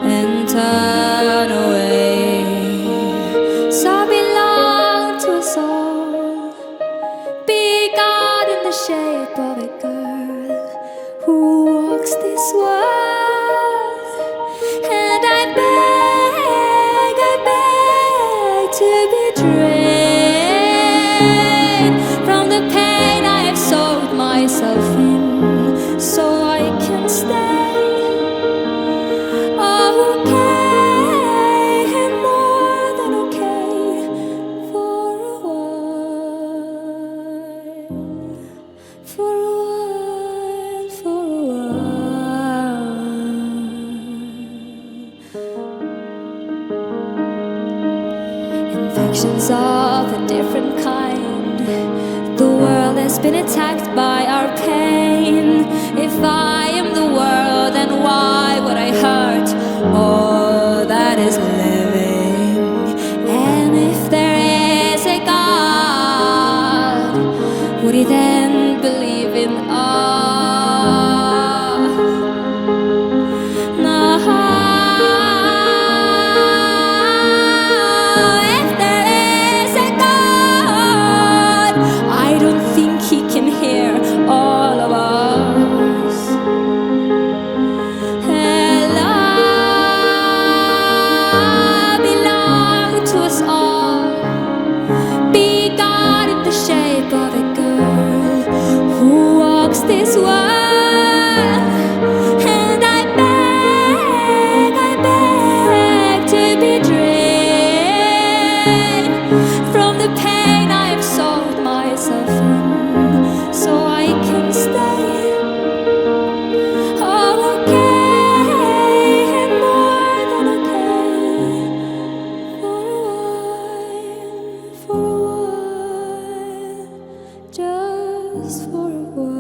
[SPEAKER 14] and turn away. So belong to us all. Be God in the shape of a girl who walks this world. And I beg to be drained from the pain I have sowed myself in. So is of a different kind. The world has been attacked by our pain. If I am the world, then why would I hurt all that is living? And if there is a God, would he then believe in us? This world, and I beg to be drained from the pain I have sold myself in, so I can stay. Oh, okay, and more than okay, for a while, just for a while.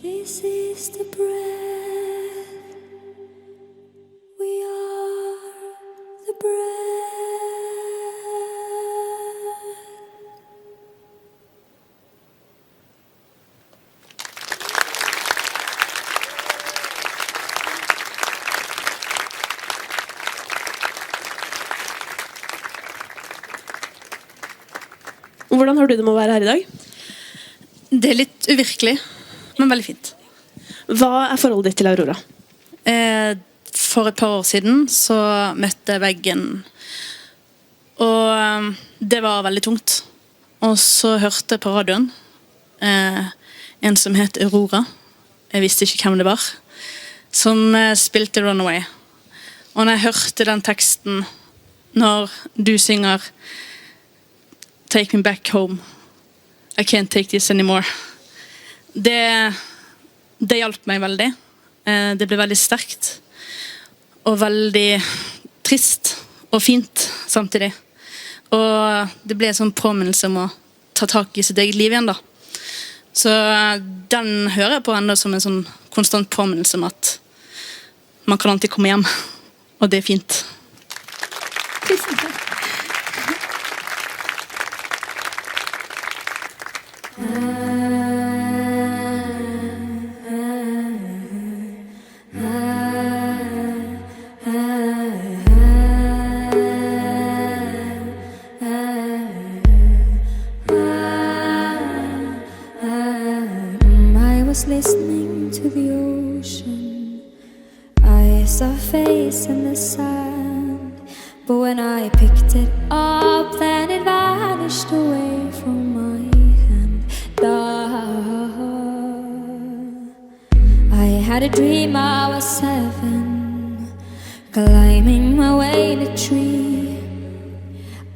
[SPEAKER 14] This is the breath. We are the breath.
[SPEAKER 2] Hvordan har du det med å være her i dag?
[SPEAKER 17] Det er litt uvirkelig, men veldig fint.
[SPEAKER 2] Hva er forholdet ditt til Aurora?
[SPEAKER 17] For et par år siden så møtte jeg veggen, og det var veldig tungt. Og så hørte jeg på radioen en som het Aurora, jeg visste ikke hvem det var, som spilte Runaway. Og når jeg hørte den teksten, når du synger Take me back home, I can't take this anymore, det hjalp meg veldig. Det ble veldig sterkt og veldig trist og fint samtidig. Og det ble en sånn påminnelse om å ta tak i sitt eget liv igjen da. Så den hører jeg på enda som en sånn konstant påminnelse om at man kan alltid komme hjem, og det er fint. Tusen takk.
[SPEAKER 14] Listening to the ocean, I saw a face in the sand, but when I picked it up, then it vanished away from my hand. I had a dream I was 7, climbing my way in a tree.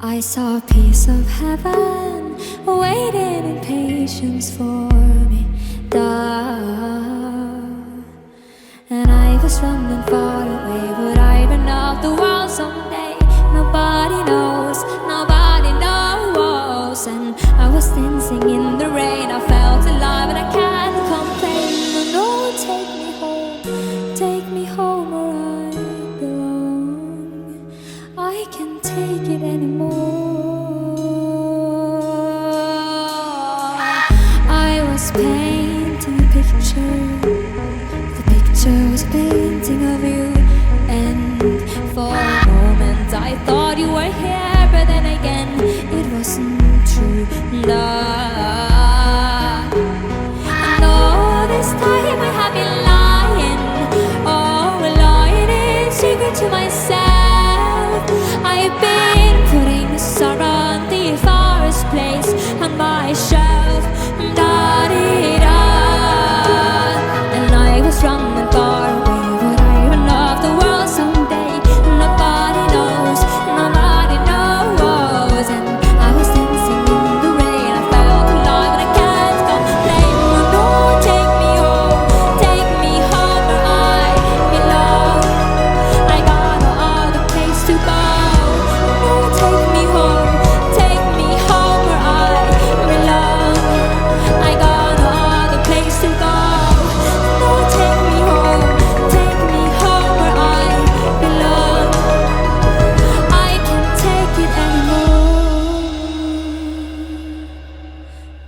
[SPEAKER 14] I saw a piece of heaven waiting in patience for me. And I was running far away, would I run off the world someday? Nobody knows, nobody knows. And I was dancing in the rain, I felt alive and I can't complain. No, take me home where I belong. was painting a picture. The picture was a painting of you, and for a moment I thought you were here, but then again it wasn't true. And all this time I have been lying, lying in secret to myself. I've been putting sorrow on the forest place on my shelf. Da-dee-da. And I was running far away. Would I run off the world someday? Nobody knows, nobody knows. And I was dancing in the rain. I felt alive and I can't complain. No, take me home where I belong. I got no other place to go. No, take me home where I belong. I got no other place to go. No, take me home where I belong. I can't take it anymore,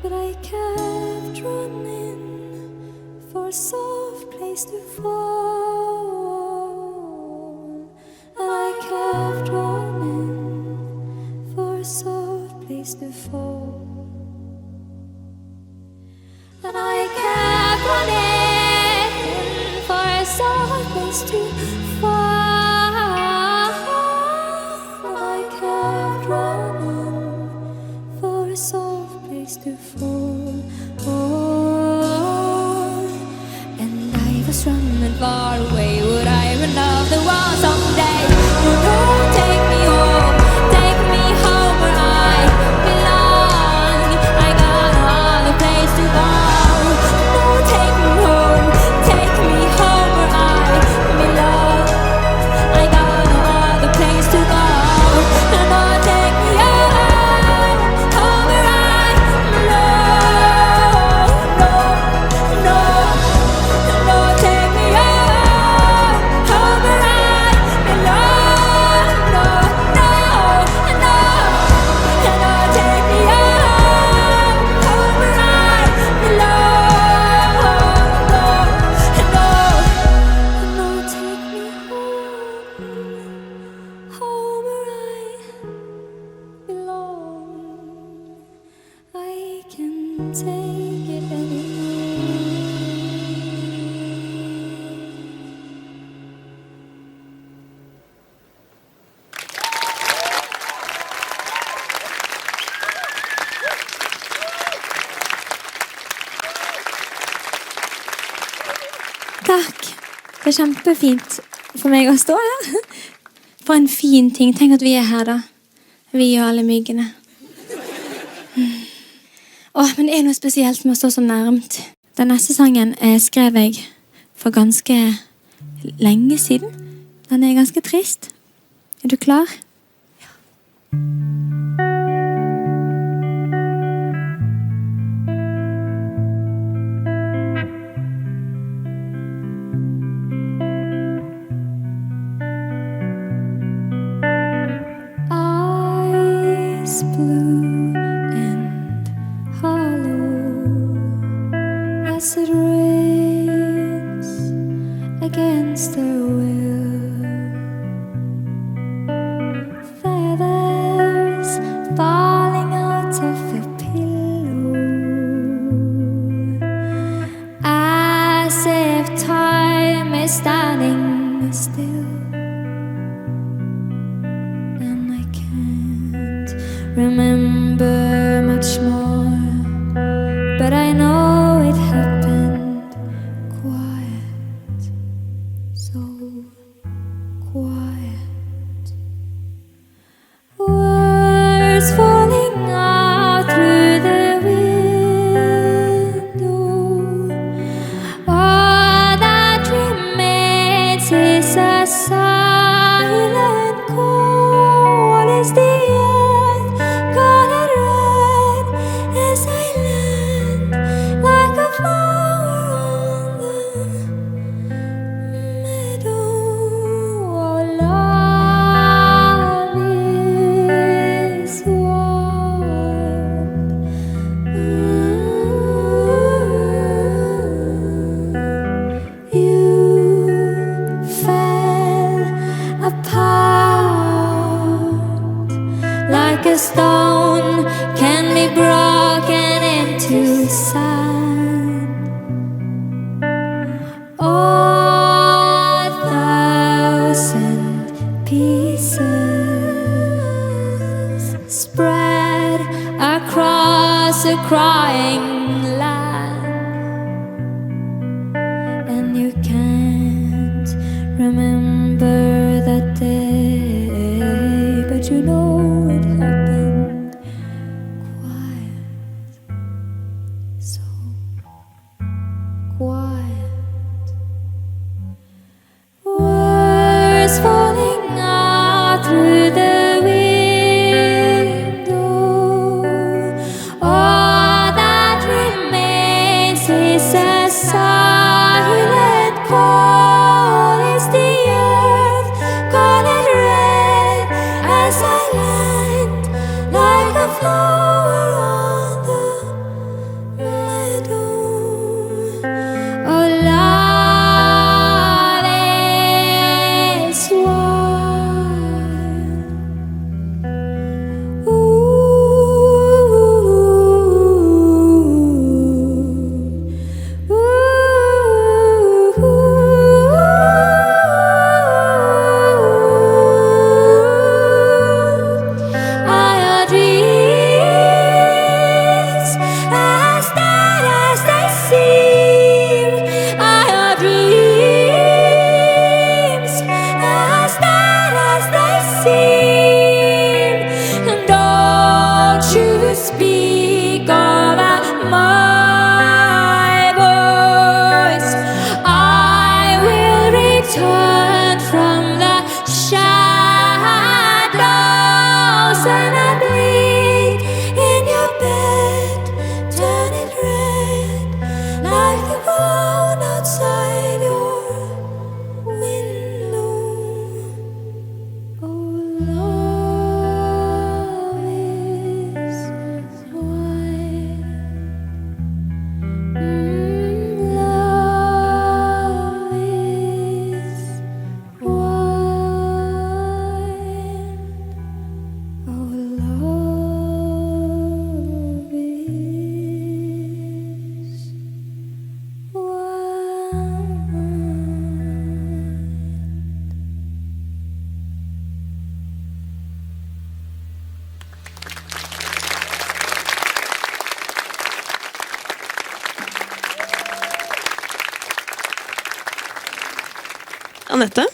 [SPEAKER 14] but I kept running for a soft place to fall. And I kept running for a soft place to fall. And I kept running for a soft place to fall. And I kept running for a soft place to fall. And I was running far away. Would I run off the wall someday? No, take me home where I belong. I got no other place to go. No, take me home where I belong. I got no other place to go. No, take me home where I belong. No, take me home where I belong. No, take me home where I belong. No, take me home where I belong. I can't take it anymore.
[SPEAKER 1] Takk. Det er kjempefint for meg å stå her. For en fin ting. Tenk at vi er her, da. Vi og alle myggene. Men det er noe spesielt med å stå så nærmt. Den neste sangen skrev jeg for ganske lenge siden. Den er ganske trist. Er du klar?
[SPEAKER 14] Eyes blue and hollow as it rains against their will. Feathers falling out of a pillow as if time is standing still. And I can't remember much more, but I know it happened across a crying land, and you can't remember that day, but you know it happened quiet, so quiet. Words falling out through the window. All that remains is a silent call. Is the earth colored red as I land like a flower on the meadow? Oh, love is wild. Our dreams as dead as they seem. Our dreams as dead as they seem. And don't you speak of my voice. I will return from the shadows, and I bleed in your bed, turn it red like the ground outside your window. Oh, love is wild. Love is wild. Oh, love is
[SPEAKER 2] Annette,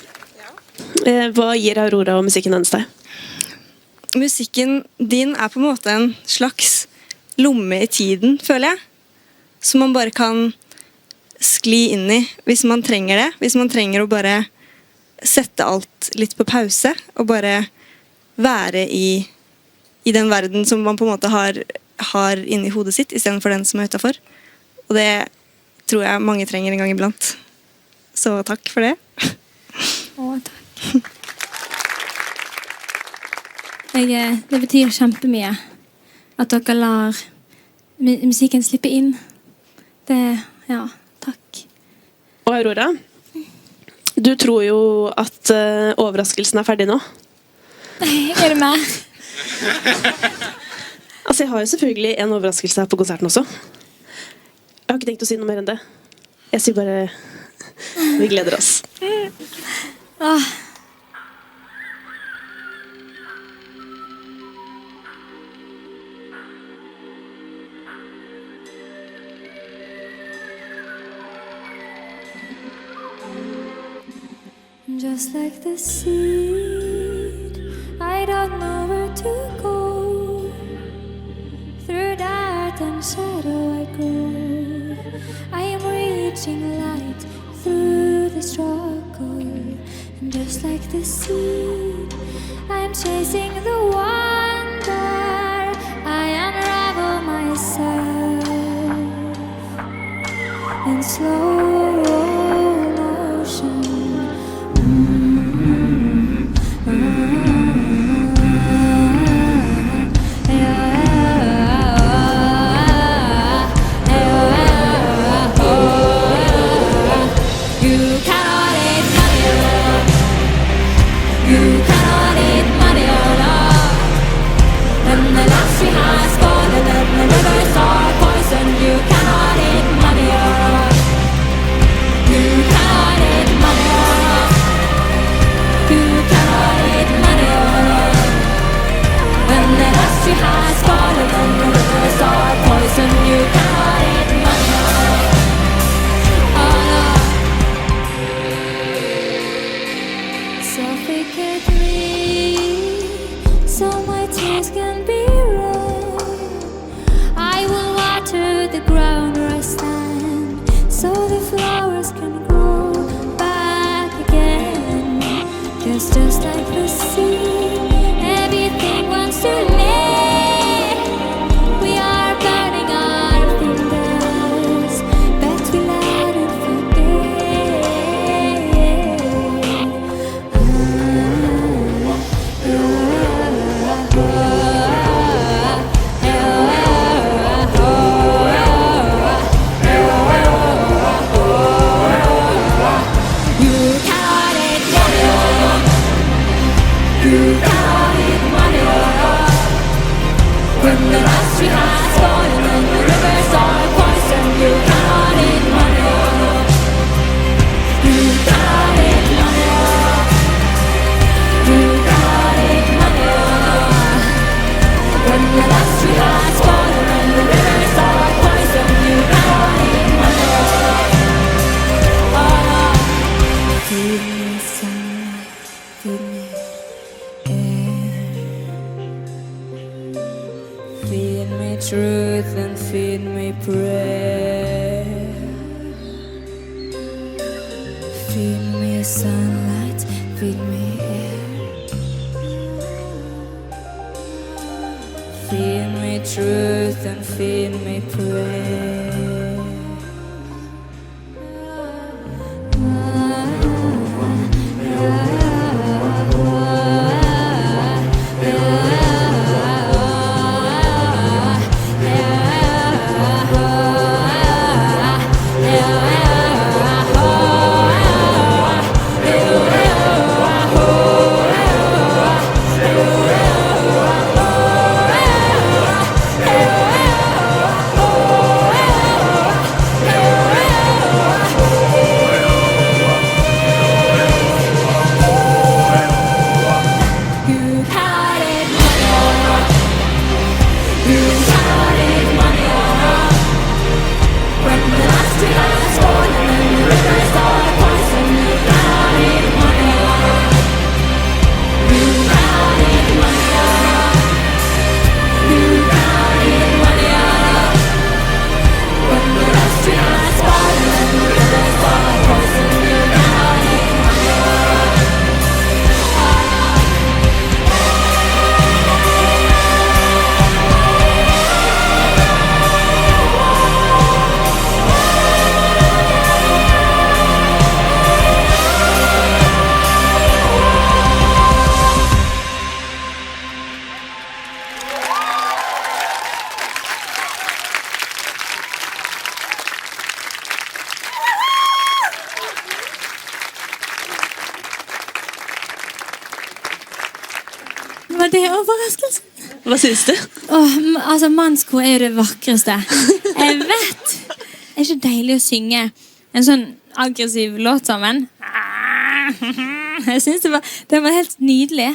[SPEAKER 2] hva gir Aurora og musikken hennes deg?
[SPEAKER 18] Musikken din er på en måte en slags lomme i tiden, føler jeg. Som man bare kan skli inn i hvis man trenger det. Hvis man trenger å bare sette alt litt på pause og bare være i den verden som man på en måte har inni hodet sitt, i stedet for den som er utenfor. Og det tror jeg mange trenger en gang iblant. Så takk for det.
[SPEAKER 1] Å, takk. Det betyr kjempemye at dere lar musikken slippe inn. Ja, takk.
[SPEAKER 2] Og Aurora, du tror jo at overraskelsen er ferdig nå.
[SPEAKER 1] Er det mer?
[SPEAKER 2] Altså, jeg har jo selvfølgelig en overraskelse her på konserten også. Jeg har ikke tenkt å si noe mer enn det. Jeg sier bare, vi gleder oss.
[SPEAKER 14] Just like the seed, I don't know where to go. Through dirt and shadow I grow. I am reaching light through the struggle. And just like the seed, I am chasing the wonder. I unravel myself in slow motion. Has gone and then the rivers are poison. You cannot eat money or love. feed me prayer. Feed me sunlight, feed me air. Feed me truth and feed me prayer.
[SPEAKER 19] Var det overraskelsen?
[SPEAKER 2] Hva synes du?
[SPEAKER 19] Altså, mannskor er jo det vakreste. Jeg vet! Det er ikke deilig å synge en sånn aggressiv låt sammen. Jeg synes det var helt nydelig.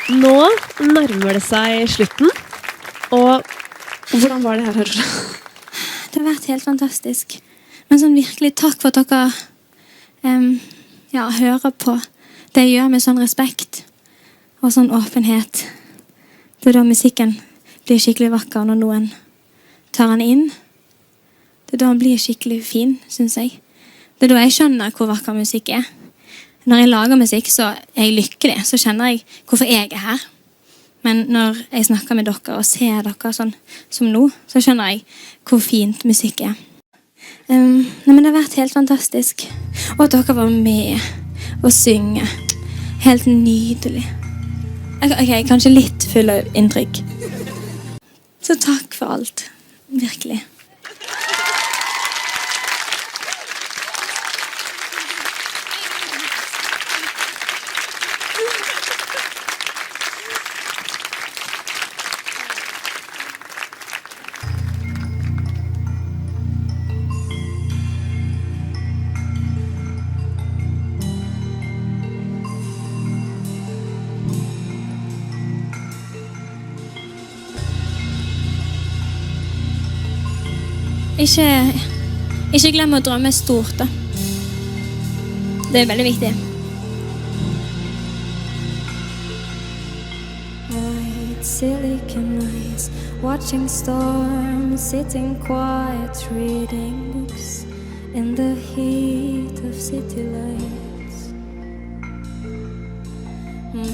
[SPEAKER 2] Nå nærmer det seg slutten, og hvordan var det her, Aurora?
[SPEAKER 19] Det har vært helt fantastisk. Men sånn virkelig takk for at dere hører på det jeg gjør med sånn respekt og sånn åpenhet. Det er da musikken blir skikkelig vakker når noen tar den inn. Det er da den blir skikkelig fin, synes jeg. Det er da jeg skjønner hvor vakker musikk er. Når jeg lager musikk, så er jeg lykkelig. Så kjenner jeg hvorfor jeg er her. Men når jeg snakker med dere og ser dere sånn som nå, så skjønner jeg hvor fint musikk er. Men det har vært helt fantastisk. Og at dere var med og synge. Helt nydelig. Ok, kanskje litt full av inntrykk. Så takk for alt. Virkelig. Ikke glem å drømme stort da. Det er veldig viktig.
[SPEAKER 14] White silicon eyes, watching storms, sitting quiet, reading books in the heat of city lights.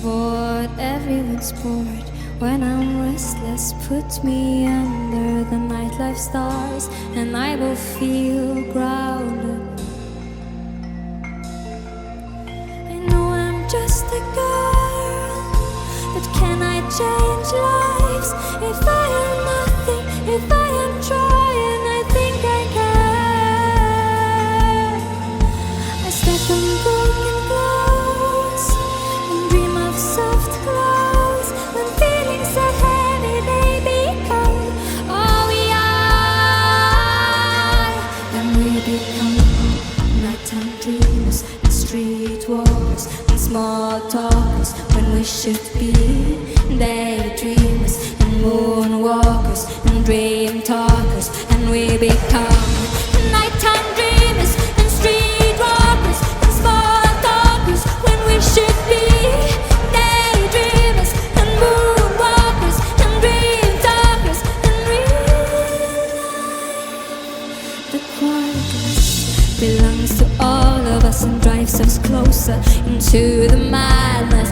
[SPEAKER 14] Bored, everyone's bored. When I'm restless, put me under the nightlife stars, and I will feel grounded. I know I'm just a girl, but can I change lives? If I am nothing, if I am trying, I think I can. I step on broken glass and dream of soft clouds. When feelings are heavy, they become all we are. And we become nighttime dreamers and streetwalkers and small talkers when we should be daydreamers and moonwalkers and dream talkers. And we become nighttime dreamers and streetwalkers and small talkers when we should be daydreamers and moonwalkers and dream talkers. And realize the quietness belongs to all of us and drives us closer into the madness